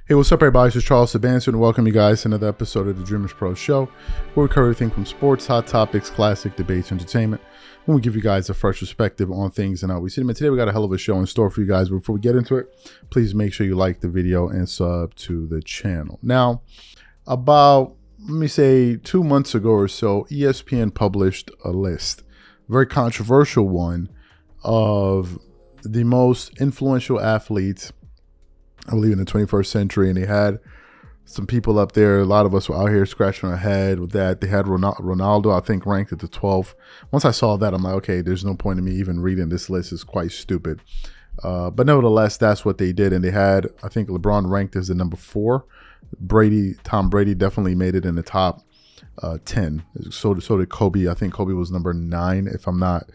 Hey, what's up, everybody? This is Charles Sabanson, and welcome you guys to another episode of the DREAMERSPRO show, where we cover everything from sports, hot topics, classic debates, entertainment, and we give you guys a fresh perspective on things and how we see them. And today we got a hell of a show in store for you guys. But before we get into it, please make sure you like the video and sub to the channel. Now, about, let me say, 2 months ago or so, ESPN published a list, a very controversial one, of the most influential athletes, I believe, in the 21st century. And they had some people up there. A lot of us were out here scratching our head with that. They had Ronaldo, I think, ranked at the 12th. Once I saw that, I'm like, okay, there's no point in me even reading this list. It's quite stupid. But nevertheless, that's what they did. And they had, I think, LeBron ranked as the number 4. Tom Brady definitely made it in the top 10. So did Kobe. I think Kobe was number 9, if I'm not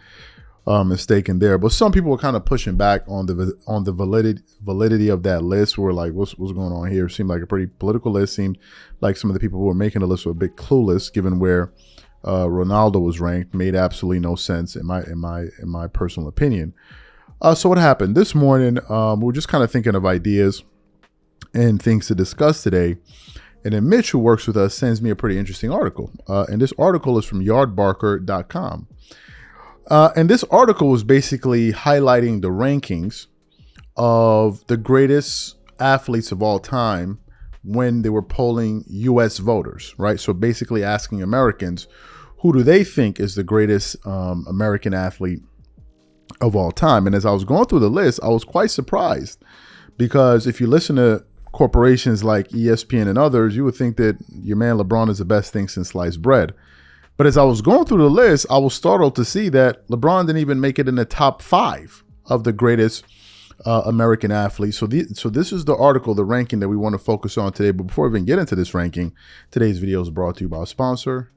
mistaken there. But some people were kind of pushing back on the validity of that list. We're like, what's going on here? It seemed like a pretty political list. Seemed like some of the people who were making the list were a bit clueless, given where Ronaldo was ranked. Made absolutely no sense in my personal opinion. So what happened this morning? We were just kind of thinking of ideas and things to discuss today. And then Mitch, who works with us, sends me a pretty interesting article. And this article is from yardbarker.com. And this article was basically highlighting the rankings of the greatest athletes of all time when they were polling U.S. voters, right? So basically asking Americans, who do they think is the greatest American athlete of all time? And as I was going through the list, I was quite surprised, because if you listen to corporations like ESPN and others, you would think that your man LeBron is the best thing since sliced bread. But as I was going through the list, I was startled to see that LeBron didn't even make it in the top 5 of the greatest American athletes. So this is the article, the ranking that we want to focus on today. But before we even get into this ranking, today's video is brought to you by our sponsor,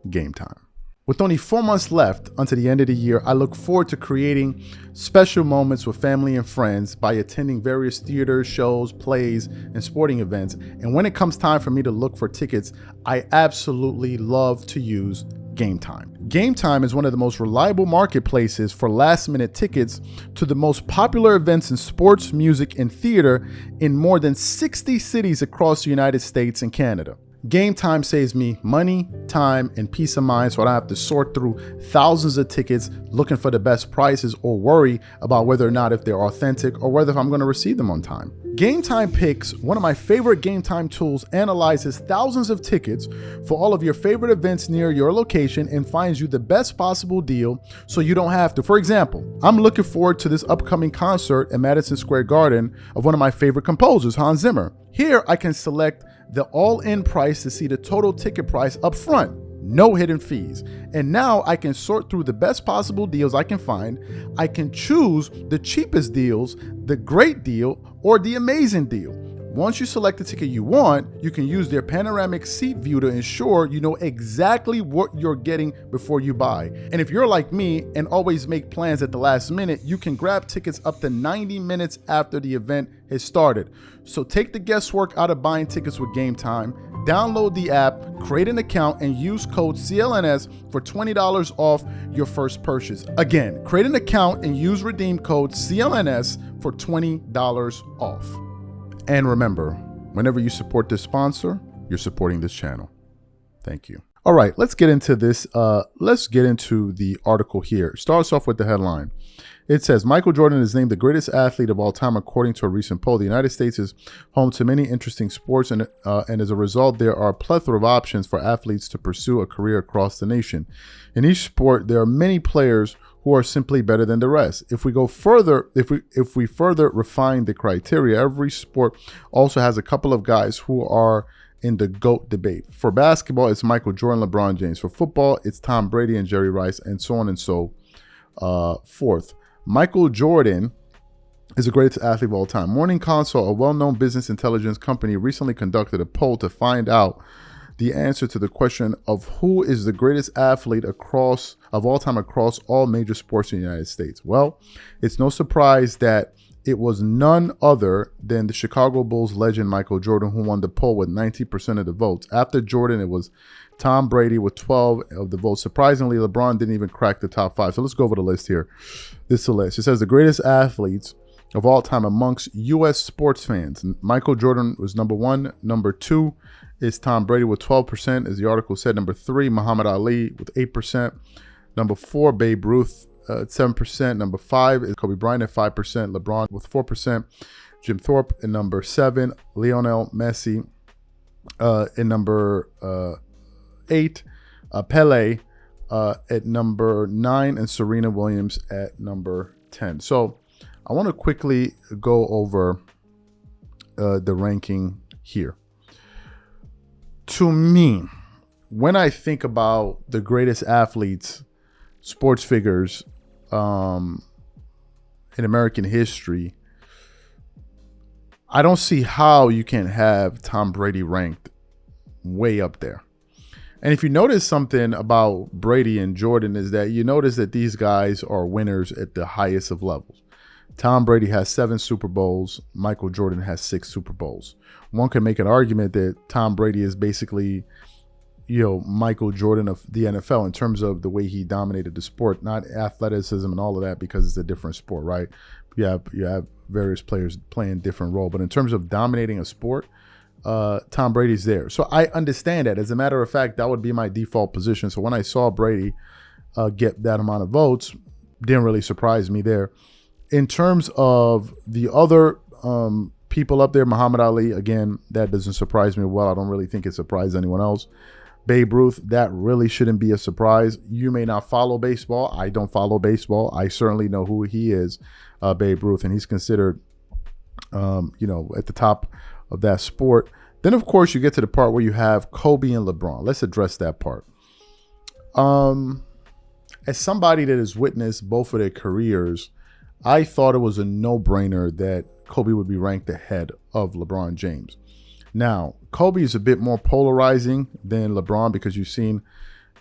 Game Time. With only 4 months left until the end of the year, I look forward to creating special moments with family and friends by attending various theaters, shows, plays, and sporting events. And when it comes time for me to look for tickets, I absolutely love to use Game Time. Game Time is one of the most reliable marketplaces for last-minute tickets to the most popular events in sports, music, and theater in more than 60 cities across the United States and Canada. Game Time saves me money, time, and peace of mind, so I don't have to sort through thousands of tickets looking for the best prices or worry about whether or not if they're authentic or whether if I'm going to receive them on time. Game Time Picks, one of my favorite Game Time tools, analyzes thousands of tickets for all of your favorite events near your location and finds you the best possible deal so you don't have to. For example, I'm looking forward to this upcoming concert at Madison Square Garden of one of my favorite composers, Hans Zimmer. Here I can select the all-in price to see the total ticket price up front, no hidden fees. And now I can sort through the best possible deals I can find. I can choose the cheapest deals, the great deal, or the amazing deal. Once you select the ticket you want, you can use their panoramic seat view to ensure you know exactly what you're getting before you buy. And if you're like me and always make plans at the last minute, you can grab tickets up to 90 minutes after the event has started. So take the guesswork out of buying tickets with Game Time. Download the app, create an account, and use code CLNS for $20 off your first purchase. Again, create an account and use redeem code CLNS for $20 off. And remember, whenever you support this sponsor, you're supporting this channel. Thank you. All right, let's get into this. Let's get into the article here. Starts off with the headline. It says, Michael Jordan is named the greatest athlete of all time, according to a recent poll. The United States is home to many interesting sports, and as a result, there are a plethora of options for athletes to pursue a career across the nation. In each sport, there are many players who are simply better than the rest. If we go further, if we further refine the criteria, every sport also has a couple of guys who are in the GOAT debate. For basketball, it's Michael Jordan, LeBron James. For football, it's Tom Brady and Jerry Rice, and so on and so forth. Michael Jordan is the greatest athlete of all time. Morning Consult, a well-known business intelligence company, recently conducted a poll to find out the answer to the question of who is the greatest athlete of all time across all major sports in the United States. Well, it's no surprise that it was none other than the Chicago Bulls legend Michael Jordan, who won the poll with 90% of the votes. After Jordan, it was Tom Brady with 12 of the votes. Surprisingly, LeBron didn't even crack the top 5. So let's go over the list here. This is the list. It says the greatest athletes of all time amongst U.S. sports fans. Michael Jordan was number 1. Number 2 is Tom Brady with 12%, as the article said. Number 3, Muhammad Ali with 8%. Number 4, Babe Ruth at 7%. Number 5 is Kobe Bryant at 5%. LeBron with 4%. Jim Thorpe at number 7. Lionel Messi in number 8. Pele at number 9, and Serena Williams at number 10. So I want to quickly go over the ranking here. To me, when I think about the greatest athletes, sports figures in American history, I don't see how you can have Tom Brady ranked way up there. And if you notice something about Brady and Jordan is that you notice that these guys are winners at the highest of levels. Tom Brady has 7 Super Bowls. Michael Jordan has 6 Super Bowls. One can make an argument that Tom Brady is basically, Michael Jordan of the NFL in terms of the way he dominated the sport, not athleticism and all of that, because it's a different sport, right? You have various players playing different role, but in terms of dominating a sport, Tom Brady's there. So I understand that. As a matter of fact, that would be my default position. So when I saw Brady get that amount of votes, didn't really surprise me there. In terms of the other people up there, Muhammad Ali, again, that doesn't surprise me. Well, I don't really think it surprised anyone else. Babe Ruth, that really shouldn't be a surprise. You may not follow baseball. I don't follow baseball. I certainly know who he is, Babe Ruth, and he's considered, at the top of that sport. Then, of course, you get to the part where you have Kobe and LeBron. Let's address that part. As somebody that has witnessed both of their careers, I thought it was a no-brainer that Kobe would be ranked ahead of LeBron James. Now, Kobe is a bit more polarizing than LeBron because you've seen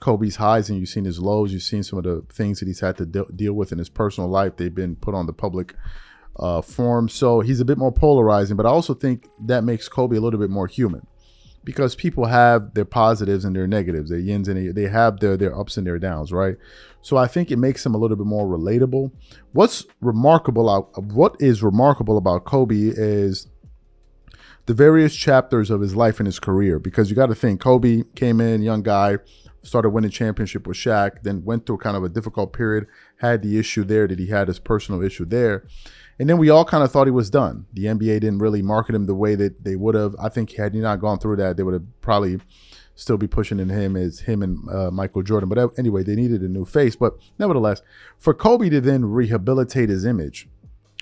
Kobe's highs and you've seen his lows. You've seen some of the things that he's had to deal with in his personal life. They've been put on the public forum. So he's a bit more polarizing. But I also think that makes Kobe a little bit more human because people have their positives and their negatives, their yins and they have their ups and their downs, right? So I think it makes him a little bit more relatable. What is remarkable about Kobe is the various chapters of his life and his career, because you got to think Kobe came in, young guy, started winning championship with Shaq, then went through kind of a difficult period, had the issue there that he had, his personal issue there. And then we all kind of thought he was done. The NBA didn't really market him the way that they would have. I think had he not gone through that, they would have probably still be pushing in him as him and Michael Jordan. But anyway, they needed a new face. But nevertheless, for Kobe to then rehabilitate his image,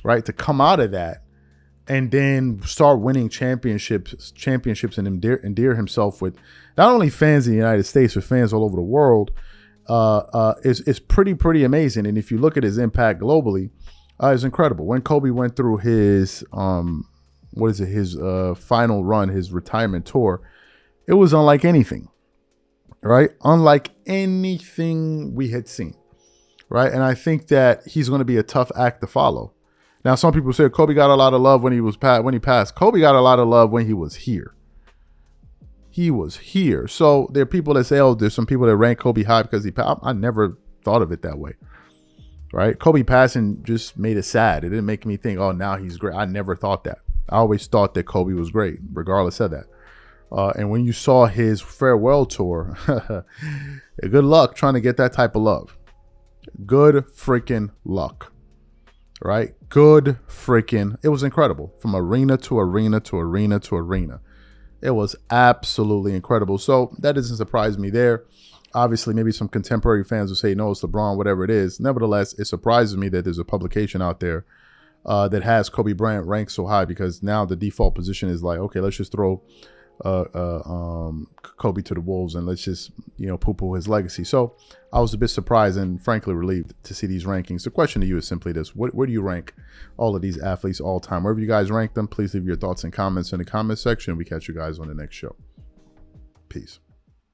right, to come out of that, and then start winning championships and endear himself with not only fans in the United States, but fans all over the world, is pretty amazing. And if you look at his impact globally, it's incredible. When Kobe went through his final run, his retirement tour, it was unlike anything, right? Unlike anything we had seen, right? And I think that he's going to be a tough act to follow. Now, some people say Kobe got a lot of love when he passed. Kobe got a lot of love when he was here. He was here. So there are people that say, oh, there's some people that rank Kobe high because he passed. I never thought of it that way, right? Kobe passing just made it sad. It didn't make me think, oh, now he's great. I never thought that. I always thought that Kobe was great, regardless of that. And when you saw his farewell tour, good luck trying to get that type of love. Good freaking luck. Right? Good freaking. It was incredible. From arena to arena to arena to arena. It was absolutely incredible. So that doesn't surprise me there. Obviously, maybe some contemporary fans will say, no, it's LeBron, whatever it is. Nevertheless, it surprises me that there's a publication out there that has Kobe Bryant ranked so high, because now the default position is like, okay, let's just throw Kobe to the wolves and let's just poo-poo his legacy. So I was a bit surprised and frankly relieved to see these rankings. The question to you is simply this: where do you rank all of these athletes all time? Wherever you guys rank them, please leave your thoughts and comments in the comment section. We catch you guys on the next show. Peace.